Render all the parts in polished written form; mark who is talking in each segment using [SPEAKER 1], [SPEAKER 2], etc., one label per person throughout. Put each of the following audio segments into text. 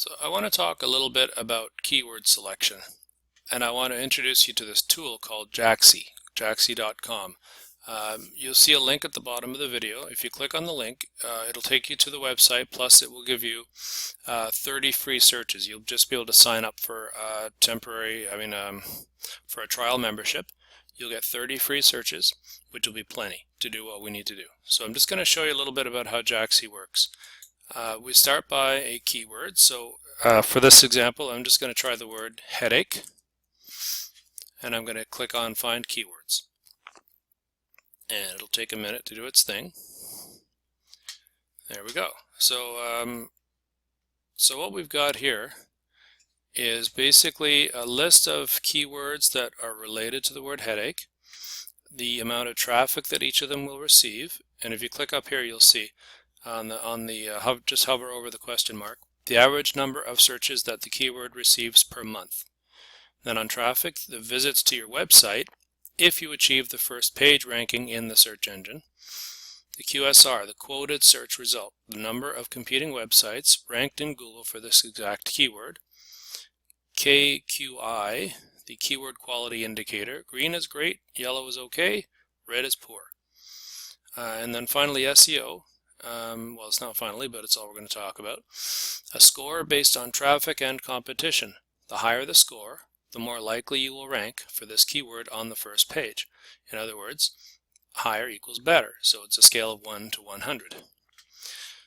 [SPEAKER 1] So I want to talk a little bit about keyword selection, and I want to introduce you to this tool called Jaaxi, Jaaxi.com. You'll see a link at the bottom of the video. If you click on the link, it'll take you to the website, plus it will give you 30 free searches. You'll just be able to sign up for for a trial membership. You'll get 30 free searches, which will be plenty to do what we need to do. So I'm just going to show you a little bit about how Jaaxi works. We start by a keyword. So for this example, I'm just going to try the word headache, and I'm going to click on Find Keywords. And it'll take a minute to do its thing. There we go. So, so what we've got here is basically a list of keywords that are related to the word headache, the amount of traffic that each of them will receive, and if you click up here, you'll see just hover over the question mark, the average number of searches that the keyword receives per month. Then on traffic, the visits to your website, if you achieve the first page ranking in the search engine. The QSR, the quoted search result, the number of competing websites ranked in Google for this exact keyword. KQI, the keyword quality indicator, green is great, yellow is okay, red is poor. And then finally SEO, well, it's not finally, but it's all we're going to talk about. A score based on traffic and competition. The higher the score, the more likely you will rank for this keyword on the first page. In other words, higher equals better. So it's a scale of 1 to 100.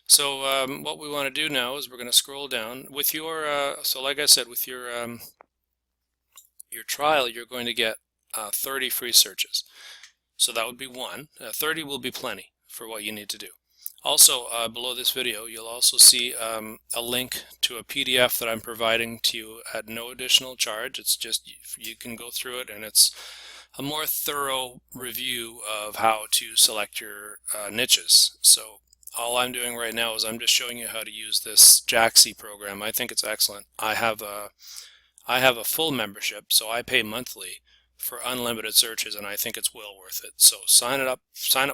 [SPEAKER 1] So what we want to do now is we're going to scroll down with your, so like I said, with your trial, you're going to get 30 free searches. So that would be 1. 30 will be plenty for what you need to do. Also, below this video, you'll also see a link to a PDF that I'm providing to you at no additional charge. It's just, you can go through it, and it's a more thorough review of how to select your niches. So all I'm doing right now is I'm just showing you how to use this Jaaxi program. I think it's excellent. I have a full membership, so I pay monthly for unlimited searches, and I think it's well worth it. So sign up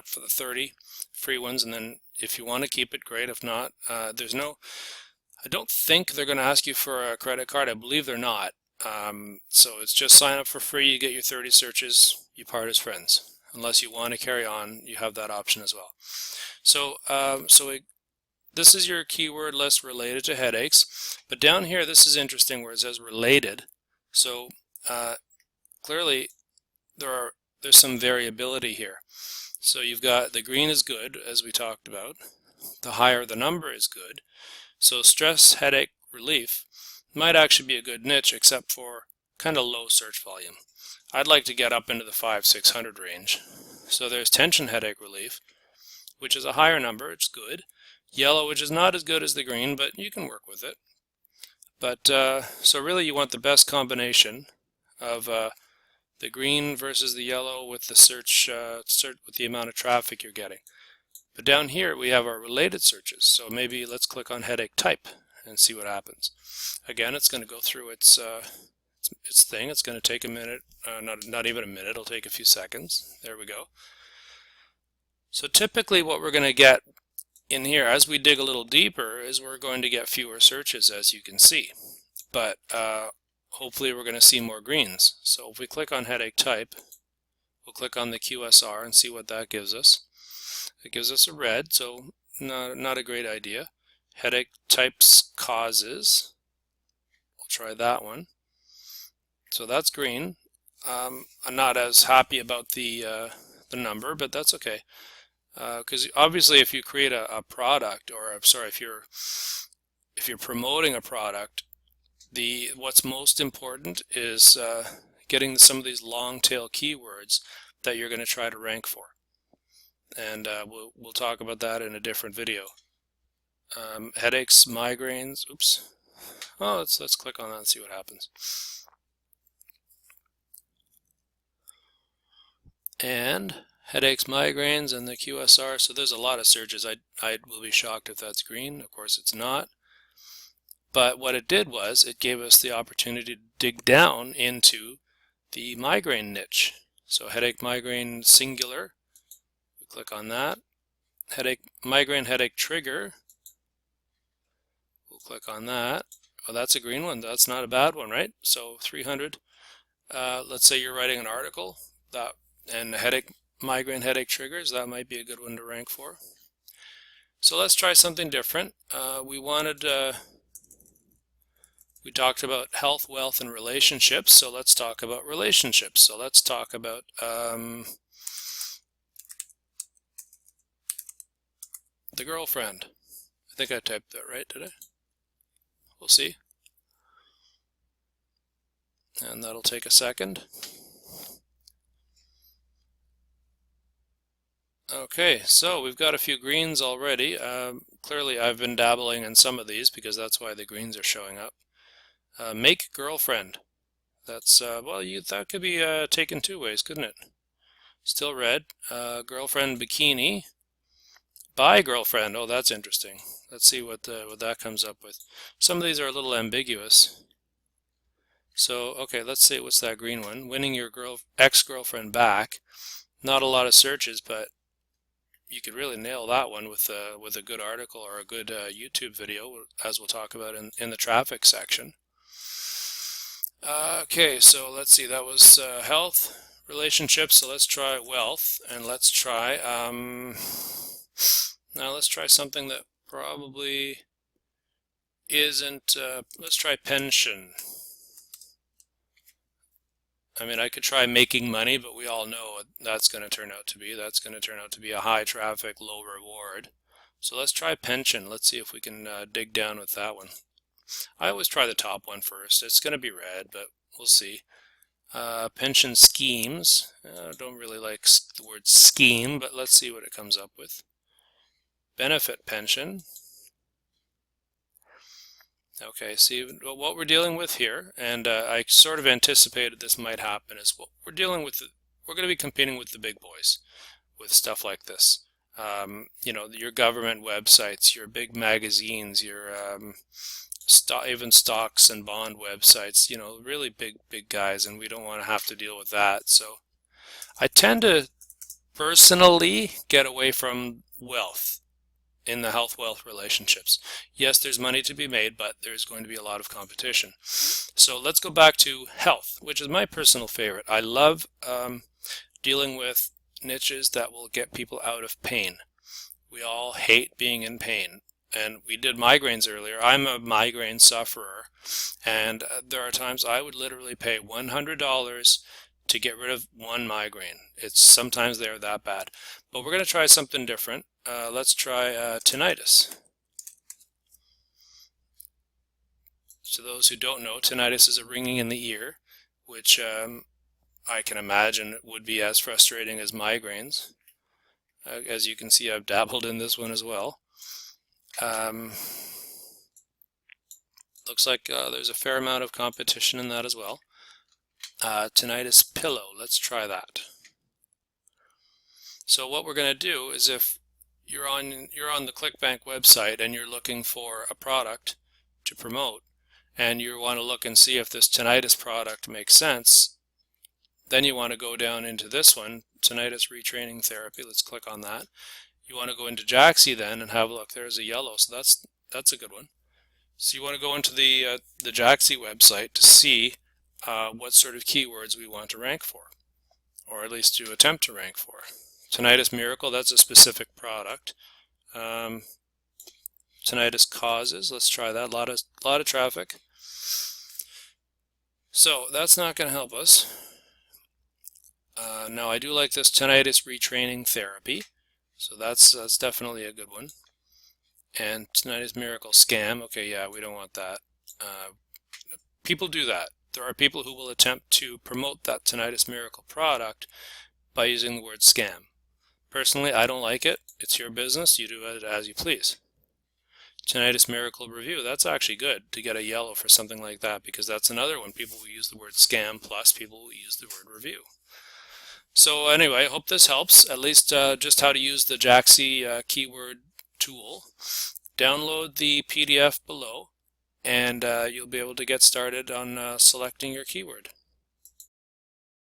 [SPEAKER 1] for the 30 free ones, and then if you want to keep it, great. If not, I don't think they're going to ask you for a credit card. I believe they're not. So it's just sign up for free, you get your 30 searches, you part as friends. Unless you want to carry on, you have that option as well. So, this is your keyword list related to headaches. But down here, this is interesting where it says related. So clearly there's some variability here. So you've got the green is good, as we talked about. The higher the number is good. So stress headache relief might actually be a good niche, except for kind of low search volume. I'd like to get up into the 500-600 range. So there's tension headache relief, which is a higher number. It's good. Yellow, which is not as good as the green, but you can work with it. But so really you want the best combination of the green versus the yellow with the search with the amount of traffic you're getting. But down here we have our related searches. So maybe let's click on headache type and see what happens. Again, it's going to go through its thing. It's going to take a minute, not even a minute. It'll take a few seconds. There we go. So typically what we're going to get in here as we dig a little deeper is we're going to get fewer searches, as you can see. But hopefully we're going to see more greens. So if we click on headache type, we'll click on the QSR and see what that gives us. It gives us a red, so not a great idea. Headache types causes, we'll try that one. So that's green. I'm not as happy about the number, but that's okay. Because obviously if you create a product, or I'm sorry, if you're promoting a product, what's most important is getting some of these long tail keywords that you're going to try to rank for. And we'll talk about that in a different video. Headaches, migraines, oops. Oh, let's click on that and see what happens. And headaches, migraines, and the QSR. So there's a lot of searches. I will be shocked if that's green. Of course it's not. But what it did was it gave us the opportunity to dig down into the migraine niche. So headache, migraine, singular. We click on that. Headache, migraine, headache trigger. We'll click on that. Oh, that's a green one. That's not a bad one, right? So 300. Let's say you're writing an article that and migraine headache triggers. That might be a good one to rank for. So let's try something different. We talked about health, wealth, and relationships. So let's talk about relationships. So let's talk about the girlfriend. I think I typed that right, did I? We'll see. And that'll take a second. Okay, so we've got a few greens already. Clearly I've been dabbling in some of these because that's why the greens are showing up. Make girlfriend. That's, well, that could be taken two ways, couldn't it? Still red. Girlfriend bikini. Buy girlfriend. Oh, that's interesting. Let's see what that comes up with. Some of these are a little ambiguous. So, okay, let's see, what's that green one? Winning your ex-girlfriend back. Not a lot of searches, but you could really nail that one with a good article or a good YouTube video, as we'll talk about in the traffic section. Okay, so let's see, that was health, relationships, so let's try wealth, and let's try, now let's try something that probably isn't, let's try pension. I mean, I could try making money, but we all know what that's going to turn out to be. That's going to turn out to be a high traffic, low reward. So let's try pension. Let's see if we can dig down with that one. I always try the top one first. It's going to be red, but we'll see. Pension schemes. I don't really like the word scheme, but let's see what it comes up with. Benefit pension. Okay, see what we're dealing with here, and I sort of anticipated this might happen, is what we're dealing with. We're going to be competing with the big boys with stuff like this. You know, your government websites, your big magazines, your even stocks and bond websites, you know, really big guys, and we don't want to have to deal with that. So I tend to personally get away from wealth in the health wealth relationships. Yes, there's money to be made, but there's going to be a lot of competition. So let's go back to health, which is my personal favorite. I love dealing with niches that will get people out of pain. We all hate being in pain, and we did migraines earlier. I'm a migraine sufferer, and there are times I would literally pay $100 to get rid of one migraine. Sometimes they're that bad. But we're going to try something different. Let's try tinnitus. To those who don't know, tinnitus is a ringing in the ear, which I can imagine would be as frustrating as migraines. As you can see, I've dabbled in this one as well. Looks like there's a fair amount of competition in that as well. Tinnitus pillow, let's try that. So what we're going to do is, if you're on the ClickBank website and you're looking for a product to promote, and you want to look and see if this tinnitus product makes sense, then you want to go down into this one, tinnitus retraining therapy. Let's click on that. You want to go into Jaxi then and have a look. There's a yellow, so that's a good one. So you want to go into the Jaxi website to see what sort of keywords we want to rank for, or at least to attempt to rank for. Tinnitus Miracle, that's a specific product. Tinnitus causes, let's try that. A lot of traffic. So that's not going to help us. Now I do like this tinnitus retraining therapy, so that's definitely a good one. And Tinnitus Miracle scam, okay, yeah, we don't want that. People do that. There are people who will attempt to promote that Tinnitus Miracle product by using the word scam. Personally, I don't like it. It's your business. You do it as you please. Tinnitus Miracle Review, that's actually good to get a yellow for something like that, because that's another one. People will use the word scam, plus people will use the word review. So anyway, I hope this helps, at least just how to use the Jaxi keyword tool. Download the PDF below, and you'll be able to get started on selecting your keyword.